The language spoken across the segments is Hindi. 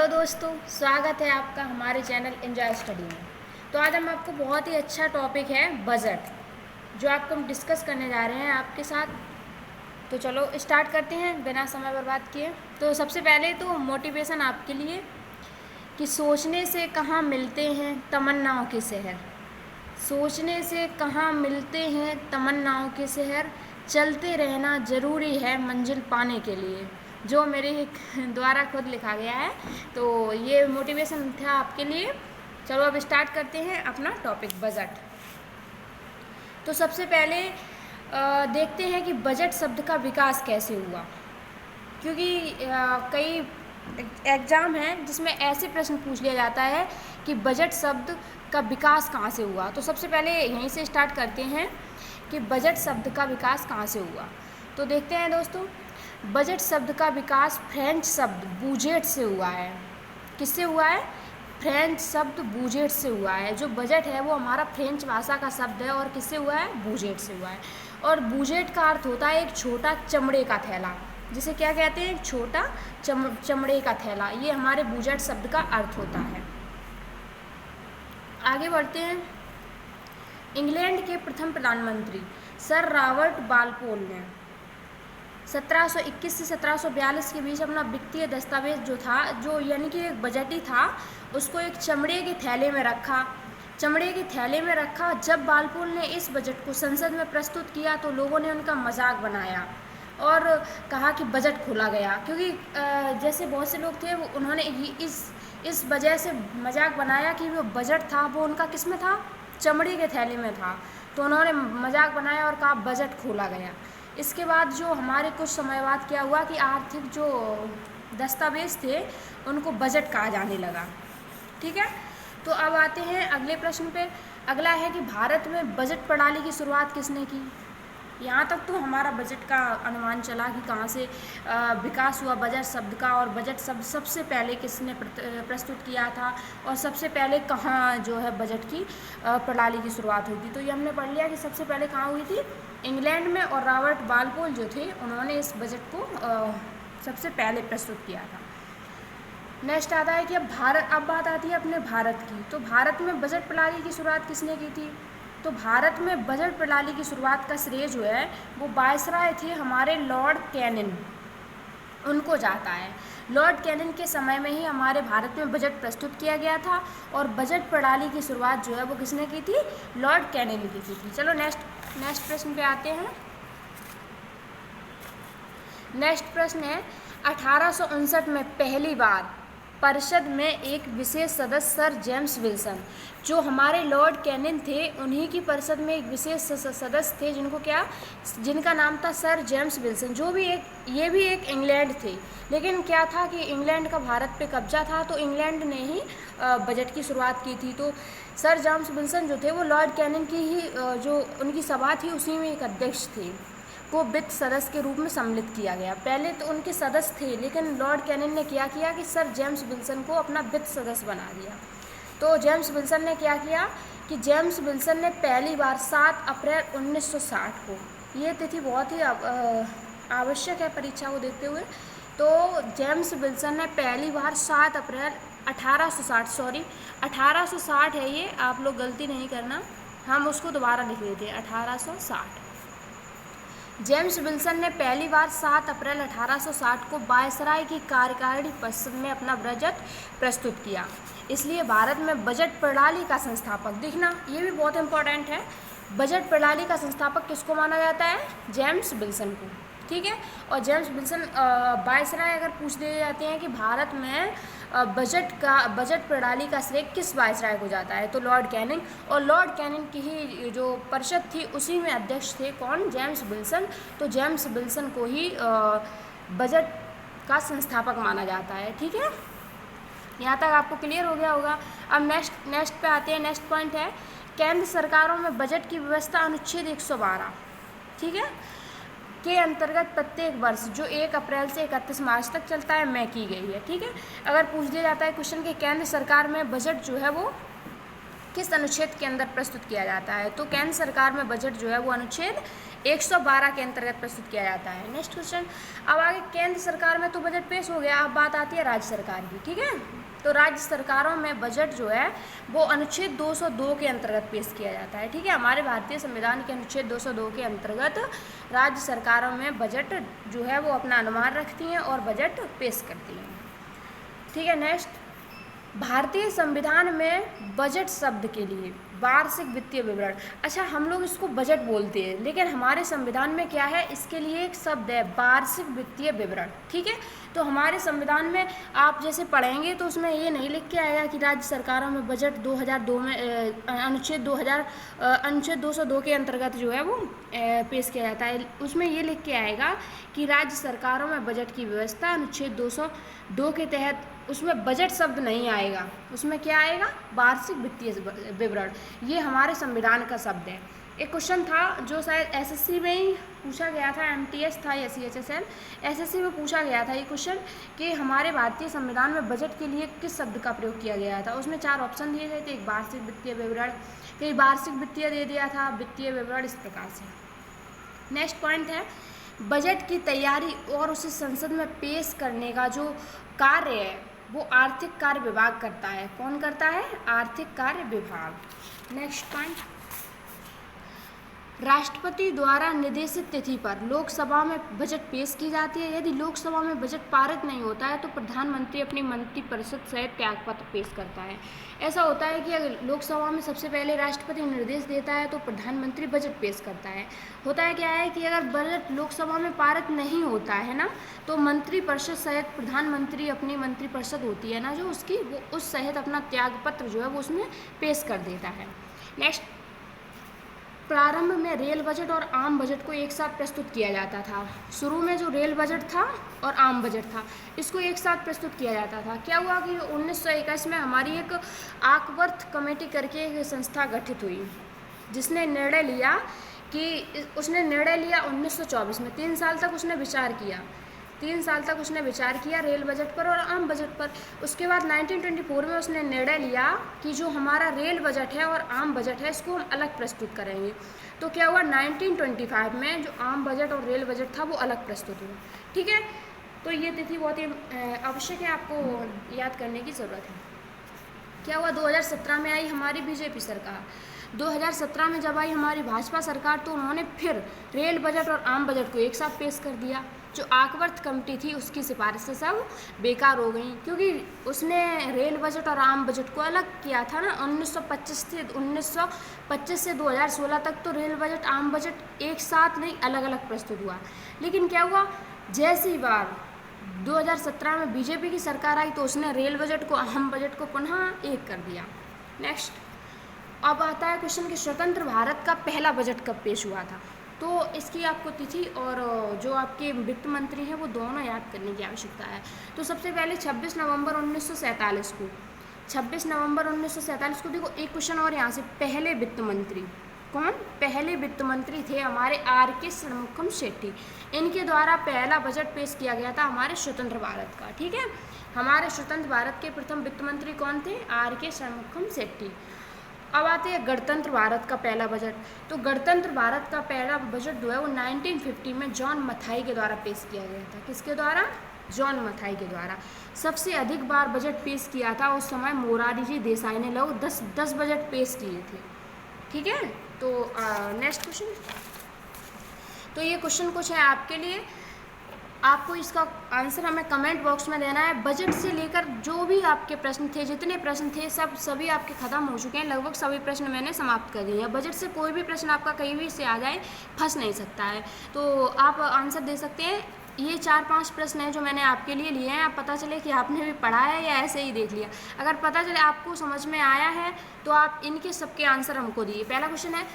दोस्तों, स्वागत है आपका हमारे चैनल एंजॉय स्टडी में। तो आज हम आपको बहुत ही अच्छा टॉपिक है बजट, जो आपको हम डिस्कस करने जा रहे हैं आपके साथ। तो चलो स्टार्ट करते हैं बिना समय बर्बाद किए। तो सबसे पहले तो मोटिवेशन आपके लिए कि सोचने से कहाँ मिलते हैं तमन्नाओं के शहर, सोचने से कहाँ मिलते हैं तमन्नाओं के शहर, चलते रहना ज़रूरी है मंजिल पाने के लिए, जो मेरे द्वारा खुद लिखा गया है। तो ये मोटिवेशन था आपके लिए। चलो अब स्टार्ट करते हैं अपना टॉपिक बजट। तो सबसे पहले देखते हैं कि बजट शब्द का विकास कैसे हुआ, क्योंकि कई एग्ज़ाम हैं जिसमें ऐसे प्रश्न पूछ लिया जाता है कि बजट शब्द का विकास कहाँ से हुआ। तो सबसे पहले यहीं से स्टार्ट करते हैं कि बजट शब्द का विकास कहाँ से हुआ। तो देखते हैं दोस्तों, बजट शब्द का विकास फ्रेंच शब्द बूजेट से हुआ है। किससे हुआ है? फ्रेंच शब्द बूजेट से हुआ है। जो बजट है वो हमारा फ्रेंच भाषा का शब्द है और किससे हुआ है? बूजेट से हुआ है। और बूजेट का अर्थ होता है एक छोटा चमड़े का थैला, जिसे क्या कहते हैं? एक छोटा चमड़े का थैला। ये हमारे बूजेट शब्द का अर्थ होता है। आगे बढ़ते हैं। इंग्लैंड के प्रथम प्रधानमंत्री सर रॉबर्ट बालपोल ने 1721 से 1742 के बीच अपना वित्तीय दस्तावेज जो था, जो यानी कि एक बजट ही था, उसको एक चमड़े के थैले में रखा। जब बालपोल ने इस बजट को संसद में प्रस्तुत किया तो लोगों ने उनका मजाक बनाया और कहा कि बजट खोला गया, क्योंकि जैसे बहुत से लोग थे वो उन्होंने इस वजह से मजाक बनाया कि वो बजट था वो उनका किस में था? चमड़े के थैले में था। तो उन्होंने मजाक बनाया और कहा बजट खोला गया। इसके बाद जो हमारे कुछ समय बाद क्या हुआ कि आर्थिक जो दस्तावेज थे उनको बजट कहा जाने लगा। ठीक है, तो अब आते हैं अगले प्रश्न पे। अगला है कि भारत में बजट प्रणाली की शुरुआत किसने की? यहाँ तक तो हमारा बजट का अनुमान चला कि कहाँ से विकास हुआ बजट शब्द का, और बजट शब्द सबसे पहले किसने प्रस्तुत किया था और सबसे पहले कहाँ जो है बजट की प्रणाली की शुरुआत हुई थी। तो ये हमने पढ़ लिया कि सबसे पहले कहाँ हुई थी? इंग्लैंड में, और रॉबर्ट बालपोल जो थे उन्होंने इस बजट को सबसे पहले प्रस्तुत किया था। नेक्स्ट आता है कि अब बात आती है अपने भारत की। तो भारत में बजट प्रणाली की शुरुआत किसने की थी? तो भारत में बजट प्रणाली की शुरुआत का श्रेय जो है वो वायसराय थे हमारे लॉर्ड कैनिंग, उनको जाता है। लॉर्ड कैनिंग के समय में ही हमारे भारत में बजट प्रस्तुत किया गया था, और बजट प्रणाली की शुरुआत जो है वो किसने की थी? लॉर्ड कैनिंग ने की थी। चलो नेक्स्ट प्रश्न पे आते हैं। नेक्स्ट प्रश्न है 1859 में पहली बार परिषद में एक विशेष सदस्य सर जेम्स विल्सन, जो हमारे लॉर्ड कैनिंग थे उन्हीं की परिषद में एक विशेष सदस्य थे जिनका नाम था सर जेम्स विल्सन, ये भी एक इंग्लैंड थे। लेकिन क्या था कि इंग्लैंड का भारत पे कब्जा था, तो इंग्लैंड ने ही बजट की शुरुआत की थी। तो सर जेम्स विल्सन जो थे वो लॉर्ड कैनिंग की ही जो उनकी सभा थी उसी में एक अध्यक्ष थे, को वित्त सदस्य के रूप में सम्मिलित किया गया। पहले तो उनके सदस्य थे, लेकिन लॉर्ड कैनिंग ने क्या किया कि सर जेम्स विल्सन को अपना वित्त सदस्य बना दिया। तो जेम्स विल्सन ने क्या किया कि जेम्स विल्सन ने पहली बार 7 अप्रैल 1960 को, ये तिथि बहुत ही आवश्यक है परीक्षा को देखते हुए, तो जेम्स विल्सन ने पहली बार 7 अप्रैल 1860 है, ये आप लोग गलती नहीं करना, हम उसको दोबारा लिख देते हैं 1860। जेम्स विल्सन ने पहली बार 7 अप्रैल 1860 को वायसराय की कार्यकारिणी परिषद में अपना बजट प्रस्तुत किया। इसलिए भारत में बजट प्रणाली का संस्थापक, देखना ये भी बहुत इम्पोर्टेंट है, बजट प्रणाली का संस्थापक किसको माना जाता है? जेम्स विल्सन को। ठीक है, और जेम्स विल्सन वायसराय अगर पूछ दिए जाते हैं कि भारत में बजट प्रणाली का श्रेय किस वायसराय को जाता है, तो लॉर्ड कैनिंग, और लॉर्ड कैनिंग की ही जो परिषद थी उसी में अध्यक्ष थे कौन? James Wilson. तो जेम्स विल्सन को ही बजट का संस्थापक माना जाता है। ठीक है, यहाँ तक आपको क्लियर हो गया होगा। अब नेक्स्ट पे आते हैं। नेक्स्ट पॉइंट है केंद्र सरकारों में बजट की व्यवस्था अनुच्छेद 112, ठीक है, के अंतर्गत प्रत्येक वर्ष जो 1 अप्रैल से 31 मार्च तक चलता है में की गई है। ठीक है, अगर पूछ दिया जाता है क्वेश्चन कि केंद्र सरकार में बजट जो है वो किस अनुच्छेद के अंदर प्रस्तुत किया जाता है, तो केंद्र सरकार में बजट जो है वो अनुच्छेद 112 के अंतर्गत प्रस्तुत किया जाता है। नेक्स्ट क्वेश्चन, अब आगे केंद्र सरकार में तो बजट पेश हो गया, अब बात आती है राज्य सरकार की। ठीक है, तो राज्य सरकारों में बजट जो है वो अनुच्छेद 202 के अंतर्गत पेश किया जाता है। ठीक है, हमारे भारतीय संविधान के अनुच्छेद 202 के अंतर्गत राज्य सरकारों में बजट जो है वो अपना अनुमान रखती हैं और बजट पेश करती हैं। ठीक है, नेक्स्ट, भारतीय संविधान में बजट शब्द के लिए वार्षिक वित्तीय विवरण, अच्छा हम लोग इसको बजट बोलते हैं लेकिन हमारे संविधान में क्या है, इसके लिए एक शब्द है वार्षिक वित्तीय विवरण। ठीक है, तो हमारे संविधान में आप जैसे पढ़ेंगे तो उसमें ये नहीं लिख के आएगा कि राज्य सरकारों में बजट 2002 में अनुच्छेद 202 के अंतर्गत जो है वो पेश किया जाता है। उसमें ये लिख के आएगा कि राज्य सरकारों में बजट की व्यवस्था अनुच्छेद 202 के तहत, उसमें बजट शब्द नहीं आएगा, उसमें क्या आएगा, वार्षिक वित्तीय विवरण। ये हमारे संविधान का शब्द है। एक क्वेश्चन था जो शायद एसएससी में ही पूछा गया था, एमटीएस था या सीएचएसएल, एसएससी में पूछा गया था ये क्वेश्चन कि हमारे भारतीय संविधान में बजट के लिए किस शब्द का प्रयोग किया गया था। उसमें 4 ऑप्शन दिए गए थे, एक वार्षिक वित्तीय विवरण, कई वार्षिक वित्तीय दे दिया था, वित्तीय विवरण, इस प्रकार से। नेक्स्ट पॉइंट है, बजट की तैयारी और उसे संसद में पेश करने का जो कार्य है वो आर्थिक कार्य विभाग करता है। कौन करता है, आर्थिक कार्य विभाग। नेक्स्ट पॉइंट, राष्ट्रपति द्वारा निर्देशित तिथि पर लोकसभा में बजट पेश की जाती है। यदि लोकसभा में बजट पारित नहीं होता है तो प्रधानमंत्री अपनी मंत्रिपरिषद सहित त्यागपत्र पेश करता है। ऐसा होता है कि अगर लोकसभा में सबसे पहले राष्ट्रपति निर्देश देता है तो प्रधानमंत्री बजट पेश करता है। होता है क्या है कि अगर बजट लोकसभा में पारित नहीं होता है ना, तो मंत्रिपरिषद सहित प्रधानमंत्री अपनी मंत्रिपरिषद होती है ना जो उसकी, वो उस सहित अपना त्यागपत्र जो है वो उसमें पेश कर देता है। नेक्स्ट, प्रारंभ में रेल बजट और आम बजट को एक साथ प्रस्तुत किया जाता था। शुरू में जो रेल बजट था और आम बजट था इसको एक साथ प्रस्तुत किया जाता था। क्या हुआ कि 1921 में हमारी एक आकवर्थ कमेटी करके एक संस्था गठित हुई जिसने निर्णय लिया कि उसने निर्णय लिया 1924 में, 3 साल तक उसने विचार किया, 3 साल तक उसने विचार किया रेल बजट पर और आम बजट पर। उसके बाद 1924 में उसने निर्णय लिया कि जो हमारा रेल बजट है और आम बजट है इसको हम अलग प्रस्तुत करेंगे। तो क्या हुआ, 1925 में जो आम बजट और रेल बजट था वो अलग प्रस्तुत हुआ। ठीक है, तो ये तिथि बहुत ही आवश्यक है, आपको याद करने की ज़रूरत है। क्या हुआ, 2017 में आई हमारी बीजेपी सरकार। 2017 में जब आई हमारी भाजपा सरकार तो उन्होंने फिर रेल बजट और आम बजट को एक साथ पेश कर दिया। जो आकवर्थ कमेटी थी उसकी सिफारिशें सब बेकार हो गई क्योंकि उसने रेल बजट और आम बजट को अलग किया था ना। 1925 से 2016 तक तो रेल बजट आम बजट एक साथ नहीं अलग अलग प्रस्तुत हुआ। लेकिन क्या हुआ, जैसी बार 2017 में बीजेपी की सरकार आई तो उसने रेल बजट को आम बजट को पुनः एक कर दिया। नेक्स्ट, अब आता है क्वेश्चन कि स्वतंत्र भारत का पहला बजट कब पेश हुआ था। तो इसकी आपको तिथि और जो आपके वित्त मंत्री हैं वो दोनों याद करने की आवश्यकता है। तो सबसे पहले 26 नवंबर 1947 को, 26 नवंबर 1947 को, देखो एक क्वेश्चन और यहाँ से, पहले वित्त मंत्री कौन, पहले वित्त मंत्री थे हमारे आर.के. षणमुखम शेट्टी। इनके द्वारा पहला बजट पेश किया गया था हमारे स्वतंत्र भारत का। ठीक है, हमारे स्वतंत्र भारत के प्रथम वित्त मंत्री कौन थे, आर.के. षणमुखम शेट्टी। अब आते हैं गणतंत्र भारत का पहला बजट। तो गणतंत्र भारत का पहला बजट जो है वो 1950 में जॉन मथाई के द्वारा पेश किया गया था। किसके द्वारा, जॉन मथाई के द्वारा। सबसे अधिक बार बजट पेश किया था उस समय मोरारजी जी देसाई ने, लोग 10 बजट पेश किए थे। ठीक है, तो नेक्स्ट क्वेश्चन, तो ये क्वेश्चन कुछ है आपके लिए, आपको इसका आंसर हमें कमेंट बॉक्स में देना है। बजट से लेकर जो भी आपके प्रश्न थे, जितने प्रश्न थे सभी आपके ख़त्म हो चुके हैं, लगभग सभी प्रश्न मैंने समाप्त कर दिए हैं। बजट से कोई भी प्रश्न आपका कहीं भी से आ जाए फंस नहीं सकता है, तो आप आंसर दे सकते हैं। ये 4-5 प्रश्न हैं जो मैंने आपके लिए लिए हैं। आप पता चले कि आपने भी पढ़ा है या ऐसे ही देख लिया। अगर पता चले आपको समझ में आया है तो आप इनके सबके आंसर हमको दिए। पहला क्वेश्चन है,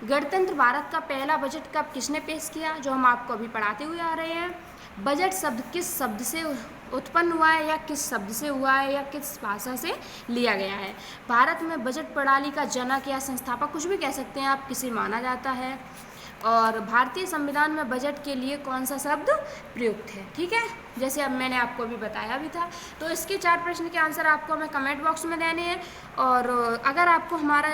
गणतंत्र भारत का पहला बजट कब किसने पेश किया, जो हम आपको अभी पढ़ाते हुए आ रहे हैं। बजट शब्द किस शब्द से उत्पन्न हुआ है या किस शब्द से हुआ है या किस भाषा से लिया गया है। भारत में बजट प्रणाली का जनक या संस्थापक कुछ भी कह सकते हैं आप, किसे माना जाता है। और भारतीय संविधान में बजट के लिए कौन सा शब्द प्रयुक्त है। ठीक है, जैसे अब मैंने आपको अभी बताया भी था। तो इसके 4 प्रश्न के आंसर आपको हमें कमेंट बॉक्स में देने हैं। और अगर आपको हमारा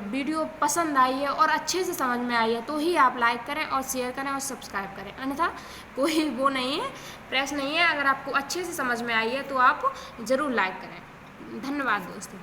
वीडियो पसंद आई है और अच्छे से समझ में आई है तो ही आप लाइक करें और शेयर करें और सब्सक्राइब करें, अन्यथा कोई वो नहीं है, प्रेस नहीं है। अगर आपको अच्छे से समझ में आई है तो आप ज़रूर लाइक करें। धन्यवाद दोस्तों।